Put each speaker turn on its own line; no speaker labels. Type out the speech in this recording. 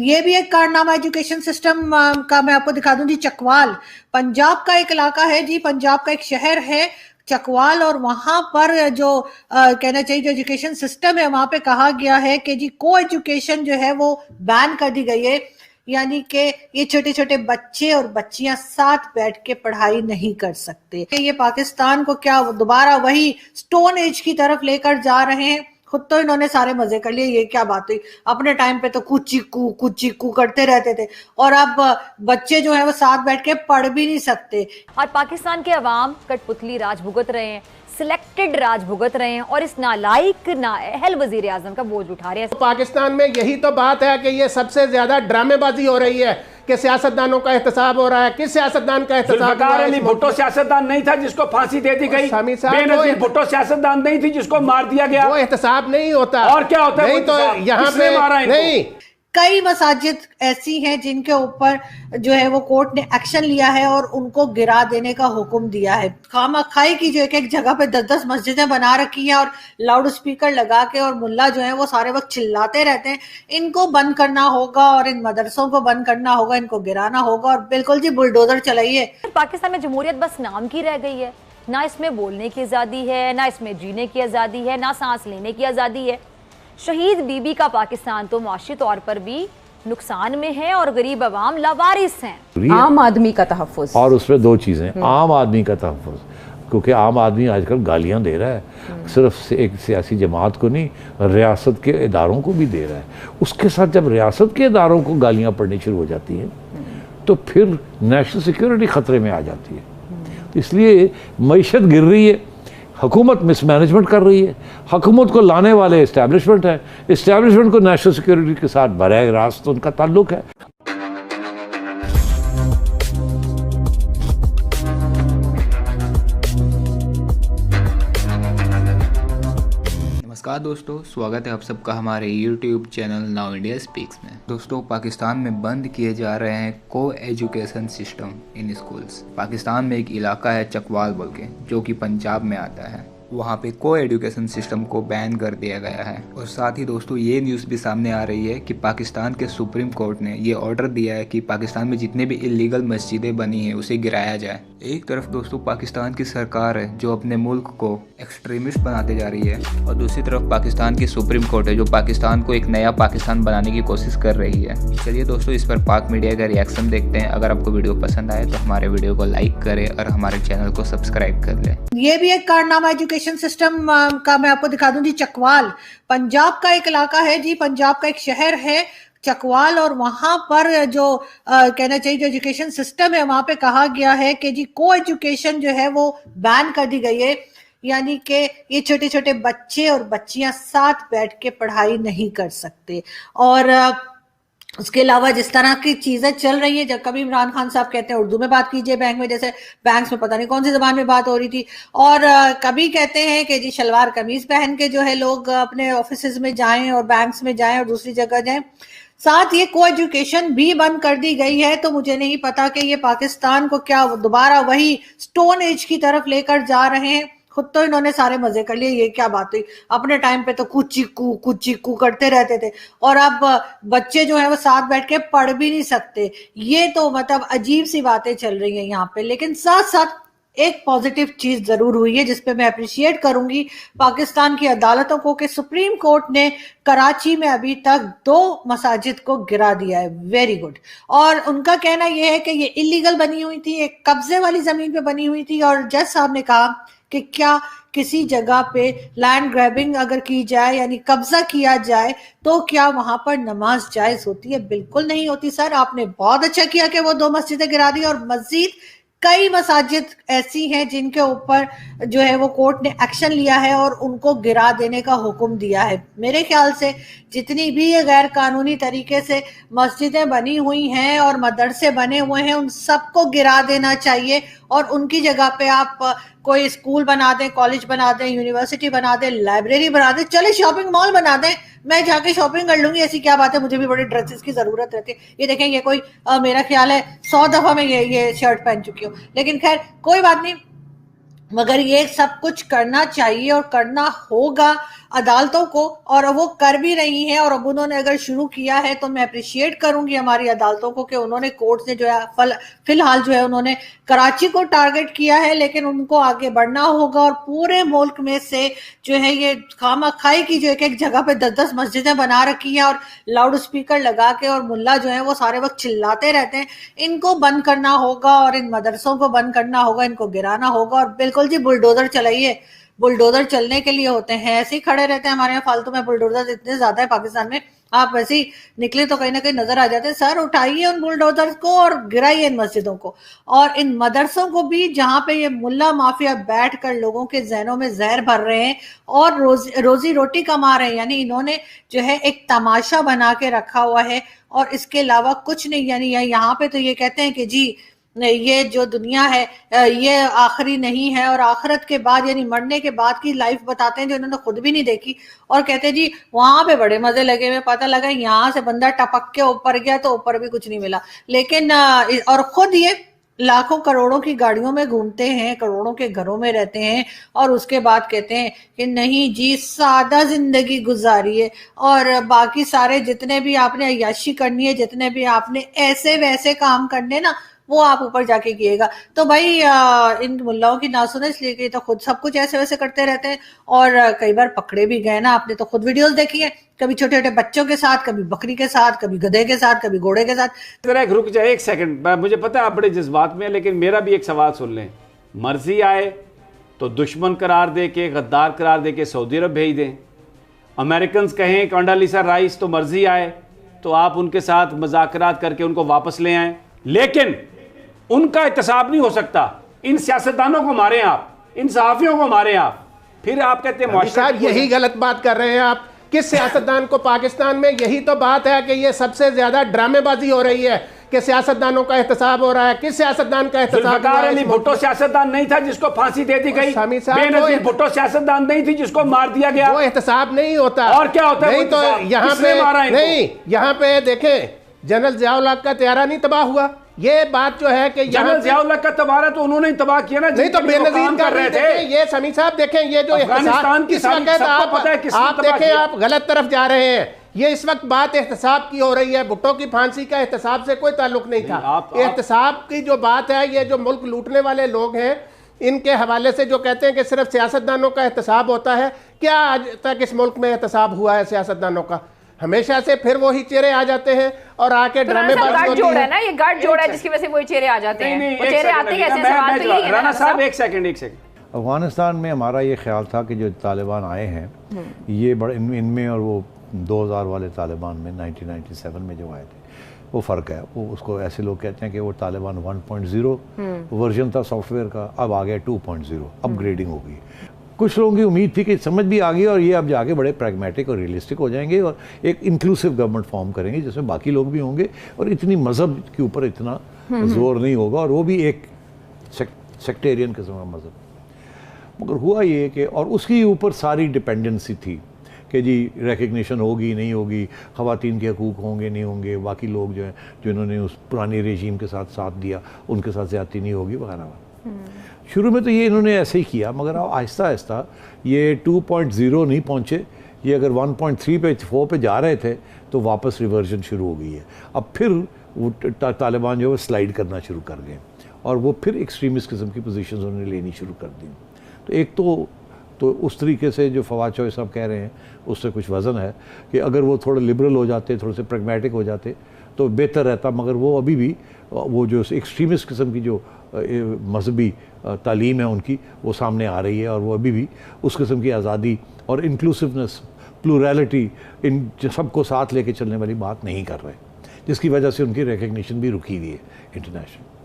ये भी एक कारनामा एजुकेशन सिस्टम का मैं आपको दिखा दूं जी। चकवाल पंजाब का एक इलाका है जी, पंजाब का एक शहर है चकवाल, और वहां पर जो कहना चाहिए जो एजुकेशन सिस्टम है वहां पे कहा गया है कि जी को एजुकेशन जो है वो बैन कर दी गई है, यानी कि ये छोटे छोटे बच्चे और बच्चियां साथ बैठ के पढ़ाई नहीं कर सकते। ये पाकिस्तान को क्या दोबारा वही स्टोन एज की तरफ लेकर जा रहे हैं। खुद तो इन्होंने सारे मजे कर लिए, ये क्या बात हुई। अपने टाइम पे तो कुछ चीकू करते रहते थे, और अब बच्चे जो है वो साथ बैठ के पढ़ भी नहीं सकते।
और पाकिस्तान के अवाम कठपुतली राज भुगत रहे हैं, सिलेक्टेड राज भुगत रहे हैं, और इस नालायक नाअहल वजीर आजम का बोझ उठा रहे हैं।
पाकिस्तान में यही तो बात है कि ये सबसे ज्यादा ड्रामेबाजी हो रही है कि सियासतदानों का एहतसाब हो रहा है। किस सियासतदान का एहतसाब?
अली भुट्टो सियासतदान नहीं था जिसको फांसी दे दी गई। बेनजीर भुट्टो सियासतदान नहीं थी जिसको मार दिया गया।
वो एहतसाब नहीं होता।
और क्या होता है?
नहीं तो यहाँ पे
मारा
नहीं।
कई मसाजिद ऐसी हैं जिनके ऊपर जो है वो कोर्ट ने एक्शन लिया है और उनको गिरा देने का हुक्म दिया है। खामखाई की जो एक जगह पे 10-10 मस्जिदें बना रखी हैं और लाउड स्पीकर लगा के और मुल्ला जो है वो सारे वक्त चिल्लाते रहते हैं। इनको बंद करना होगा और इन मदरसों को बंद करना होगा, इनको गिराना होगा, और बिल्कुल जी बुलडोजर चलाइए।
पाकिस्तान में जमहूरियत बस नाम की रह गई है, ना इसमें बोलने की आज़ादी है, ना इसमें जीने की आज़ादी है, ना सांस लेने की आज़ादी है। शहीद बीबी का पाकिस्तान तो माशी तौर पर भी नुकसान में है और गरीब अवाम लावारिस हैं।
आम आदमी का तहफ़्फ़ुज़,
और उसमें दो चीज़ें, आम आदमी का तहफ़्फ़ुज़, क्योंकि आम आदमी आजकल गालियां दे रहा है, सिर्फ एक सियासी जमात को नहीं, रियासत के इदारों को भी दे रहा है। उसके साथ जब रियासत के इदारों को गालियां पड़नी शुरू हो जाती हैं तो फिर नेशनल सिक्योरिटी ख़तरे में आ जाती है। इसलिए मईशत गिर रही है, हुकूमत मिसमैनेजमेंट कर रही है, हुकूमत को लाने वाले इस्टेब्लिशमेंट है, इस्टेब्लिशमेंट को नेशनल सिक्योरिटी के साथ बराह रास्त उनका ताल्लुक है।
नमस्कार दोस्तों, स्वागत है आप सबका हमारे YouTube channel now India speaks में। दोस्तों, पाकिस्तान में बंद किए जा रहे हैं को education system in schools. Pakistan में एक इलाका है चकवाल बोल के, जो कि पंजाब में आता है। वहाँ पे को एजुकेशन सिस्टम को बैन कर दिया गया है। और साथ ही दोस्तों ये न्यूज़ भी सामने आ रही है कि पाकिस्तान के सुप्रीम कोर्ट ने ये ऑर्डर दिया है कि पाकिस्तान में जितने भी इलीगल मस्जिदें बनी हैं उसे गिराया जाए। एक तरफ दोस्तों पाकिस्तान की सरकार है जो अपने मुल्क को एक्सट्रीमिस्ट बनाते जा रही है, और दूसरी तरफ पाकिस्तान की सुप्रीम कोर्ट है जो पाकिस्तान को एक नया पाकिस्तान बनाने की कोशिश कर रही है। चलिए दोस्तों, इस पर पाक मीडिया का रिएक्शन देखते हैं। अगर आपको वीडियो पसंद आए तो हमारे वीडियो को लाइक करें और हमारे चैनल को सब्सक्राइब कर लें।
ये भी एक कारनामा एजुकेशन सिस्टम का मैं आपको दिखा दूं जी। चकवाल पंजाब का एक इलाका है जी, पंजाब का एक शहर है चकवाल, और वहां पर जो कहना चाहिए जो एजुकेशन सिस्टम है वहां पे कहा गया है कि जी को एजुकेशन जो है वो बैन कर दी गई है, यानी कि ये छोटे छोटे बच्चे और बच्चियां साथ बैठ के पढ़ाई नहीं कर सकते। और उसके अलावा जिस तरह की चीजें चल रही हैं, जब कभी इमरान खान साहब कहते हैं उर्दू में बात कीजिए बैंक में, जैसे बैंक्स में पता नहीं कौन सी जबान में बात हो रही थी, और कभी कहते हैं कि जी शलवार कमीज पहन के जो है लोग अपने ऑफिस में जाएं और बैंक्स में जाएं और दूसरी जगह जाएं। साथ ये को एजुकेशन भी बंद कर दी गई है। तो मुझे नहीं पता कि ये पाकिस्तान को क्या दोबारा वही स्टोन एज की तरफ लेकर जा रहे हैं। खुद तो इन्होंने सारे मजे कर लिए, ये क्या बात हुई। अपने टाइम पे तो कुछ चीकू करते रहते थे, और अब बच्चे जो है वो साथ बैठ के पढ़ भी नहीं सकते। ये तो मतलब अजीब सी बातें चल रही हैं यहाँ पे। लेकिन साथ साथ एक पॉजिटिव चीज जरूर हुई है जिसपे मैं अप्रिशिएट करूंगी पाकिस्तान की अदालतों को, कि सुप्रीम कोर्ट ने कराची में अभी तक 2 मसाजिद को गिरा दिया है। Very good. और उनका कहना यह है कि ये इलीगल बनी हुई थी, एक कब्जे वाली जमीन पे बनी हुई थी, और जज साहब ने कहा कि क्या किसी जगह पे लैंड ग्रैबिंग अगर की जाए यानी कब्जा किया जाए तो क्या वहां पर नमाज जायज होती है? बिल्कुल नहीं होती सर। आपने बहुत अच्छा किया कि वो 2 मस्जिदें गिरा दी, और मस्जिद कई मसाजिद ऐसी हैं जिनके ऊपर जो है वो कोर्ट ने एक्शन लिया है और उनको गिरा देने का हुक्म दिया है। मेरे ख्याल से जितनी भी ये गैर कानूनी तरीके से मस्जिदें बनी हुई हैं और मदरसे बने हुए हैं उन सबको गिरा देना चाहिए, और उनकी जगह पे आप कोई स्कूल बना दें, कॉलेज बना दें, यूनिवर्सिटी बना दें, लाइब्रेरी बना दें, चले शॉपिंग मॉल बना दें। मैं जाके शॉपिंग कर लूंगी, ऐसी क्या बात है। मुझे भी बड़े ड्रेसेस की जरूरत रहती है। ये देखें, ये कोई मेरा ख्याल है 100 दफा मैं ये शर्ट पहन चुकी हूँ, लेकिन खैर कोई बात नहीं। मगर ये सब कुछ करना चाहिए और करना होगा अदालतों को, और वो कर भी रही हैं। और अब उन्होंने अगर शुरू किया है तो मैं अप्रिशिएट करूंगी हमारी अदालतों को कि उन्होंने कोर्ट ने जो है फिलहाल जो है उन्होंने कराची को टारगेट किया है, लेकिन उनको आगे बढ़ना होगा और पूरे मुल्क में से जो है ये खामखाई की जो एक जगह पे 10-10 मस्जिदें बना रखी हैं और लाउड स्पीकर लगा के और मुल्ला जो है वो सारे वक्त चिल्लाते रहते हैं, इनको बंद करना होगा और इन मदरसों को बंद करना होगा, इनको गिराना होगा। और बिल्कुल जी बुलडोजर चलाइए, बुलडोजर चलने के लिए होते हैं, ऐसे ही खड़े रहते हैं हमारे यहाँ फालतू में। बुलडोजर इतने ज्यादा है पाकिस्तान में, आप वैसे ही निकले तो कहीं ना कहीं नजर आ जाते हैं। सर उठाइए उन बुलडोजर्स को और गिराइए इन मस्जिदों को और इन मदरसों को भी, जहां पे ये मुल्ला माफिया बैठकर लोगों के जहनों में जहर भर रहे हैं और रोजी रोटी कमा रहे हैं। यानी इन्होंने जो है एक तमाशा बना के रखा हुआ है और इसके अलावा कुछ नहीं। यानी यहाँ पे तो ये कहते हैं कि जी ये जो दुनिया है ये आखिरी नहीं है, और आखिरत के बाद यानी मरने के बाद की लाइफ बताते हैं जो इन्होंने खुद भी नहीं देखी, और कहते हैं जी वहां पे बड़े मजे लगे हुए, पता लगा यहाँ से बंदा टपक के ऊपर गया तो ऊपर भी कुछ नहीं मिला। लेकिन और खुद ये लाखों करोड़ों की गाड़ियों में घूमते हैं, करोड़ों के घरों में रहते हैं, और उसके बाद कहते हैं कि नहीं जी सादा जिंदगी गुजारिए और बाकी सारे जितने भी आपने अय्याशी करनी है, जितने भी आपने ऐसे वैसे काम करने ना, वो आप ऊपर जाके किएगा। तो भाई इन मुल्लाओं की ना सुने, इसलिए कि तो खुद सब कुछ ऐसे वैसे करते रहते हैं और कई बार पकड़े भी गए ना। आपने तो खुद वीडियोस देखी है, कभी छोटे छोटे बच्चों के साथ, कभी बकरी के साथ, कभी गधे के साथ, कभी घोड़े के साथ।
जरा रुक जाए एक सेकंड, मुझे पता है आप बड़े जज्बात में हैं, लेकिन मेरा भी एक सवाल सुन लें। मर्जी आए तो दुश्मन करार दे के, गद्दार करार दे के सऊदी अरब भेज दें। अमेरिकन कहें कंडालीसा राइस, तो मर्जी आए तो आप उनके साथ मुज़ाकरात करके उनको वापस ले आएं, लेकिन उनका एहतसाब नहीं हो सकता। इन सियासतदानों को मारें आप, इन सहाफियों को मारें आप, फिर आप कहते हैं
साहब यही गलत बात कर रहे हैं आप। किस सियासतदान को? पाकिस्तान में यही तो बात है कि ये सबसे ज्यादा ड्रामेबाजी हो रही है कि सियासतदानों का एहतसाब हो रहा है। किस सियासतदान का एहतसाब?
भुट्टो सियासतदान नहीं था जिसको फांसी दे दी गई। बेनजीर भुट्टो सियासतदान नहीं थी जिसको मार दिया गया।
वो एहतसाब नहीं होता।
और क्या होता है?
नहीं तो यहाँ पे नहीं, यहाँ पे देखें जनरल जियाउल हक का त्यारा नहीं तबाह हुआ। ये बात जो है कि
जनरल जियाउल हक का तबाह तो उन्होंने तबाह किया ना,
नहीं तो बेनजीर कर रहे थे। ये समी साहब देखें, ये जो
अफगानिस्तान की
आप देखें, आप गलत तरफ जा रहे हैं। ये इस वक्त बात एहतसाब की हो रही है, भुट्टो की फांसी का एहतसाब से कोई ताल्लुक नहीं था। एहतसाब की जो बात है, ये जो मुल्क लूटने वाले लोग हैं इनके हवाले से जो कहते हैं कि सिर्फ सियासतदानों का एहतसाब होता है, क्या आज तक इस मुल्क में एहतसाब हुआ है सियासतदानों का? हमेशा से फिर वही चेहरे आ जाते हैं और आके ड्रामे
जोड़ है ना, ये गार्ड जोड़ है जिसकी वजह से वही चेहरे आ जाते हैं। वो चेहरे आते कैसे? सवाल तो यही है।
राना साहब एक सेकंड।
अफगानिस्तान में हमारा ये ख्याल था कि जो तालिबान आए हैं ये बड़े इनमें और वो 2000 वाले तालिबान में 1997 में जो आए थे वो फ़र्क है। वो उसको ऐसे लोग कहते हैं कि वो तालिबान 1.0 वर्जन था सॉफ्टवेयर का, अब आ गया 2.0, अपग्रेडिंग हो गई। कुछ लोगों की उम्मीद थी कि समझ भी आ गई और ये अब जाके बड़े प्रैग्मेटिक और रियलिस्टिक हो जाएंगे और एक इंक्लूसिव गवर्नमेंट फॉर्म करेंगे जिसमें बाकी लोग भी होंगे और इतनी मज़हब के ऊपर इतना जोर नहीं होगा, और वो भी एक सेक्टेरियन किस्म का मज़हब। मगर हुआ ये कि और उसके ऊपर सारी डिपेंडेंसी थी कि जी रिकग्निशन होगी नहीं होगी, ख़वातीन के हकूक़ होंगे नहीं होंगे, बाकी लोग जो हैं जिन्होंने उस पुरानी रेजीम के साथ दिया उनके साथ ज़्यादती नहीं होगी वगैरह। शुरू में तो ये इन्होंने ऐसे ही किया, मगर अब आहिस्ता आहिस्ता ये 2.0 नहीं पहुँचे, ये अगर 1.3 पे 4 पे जा रहे थे तो वापस रिवर्जन शुरू हो गई है। अब फिर वो तालिबान जो है स्लाइड करना शुरू कर गए और वो फिर एक्सट्रीमिस्ट किस्म की पोजीशंस उन्होंने लेनी शुरू कर दी। तो एक तो उस तरीके से जो फवाद चौधरी साहब कह रहे हैं उससे कुछ वज़न है कि अगर वो थोड़े लिबरल हो जाते, थोड़े से प्रैग्मेटिक हो जाते तो बेहतर रहता, मगर वो अभी भी वो जो एक्सट्रीमिस्ट किस्म की जो मजहबी तालीम है उनकी वो सामने आ रही है और वो अभी भी उस किस्म की आज़ादी और इंक्लूसिवनेस, प्लूरैलिटी, इन सबको साथ लेके चलने वाली बात नहीं कर रहे, जिसकी वजह से उनकी रिकग्निशन भी रुकी हुई है इंटरनेशनल।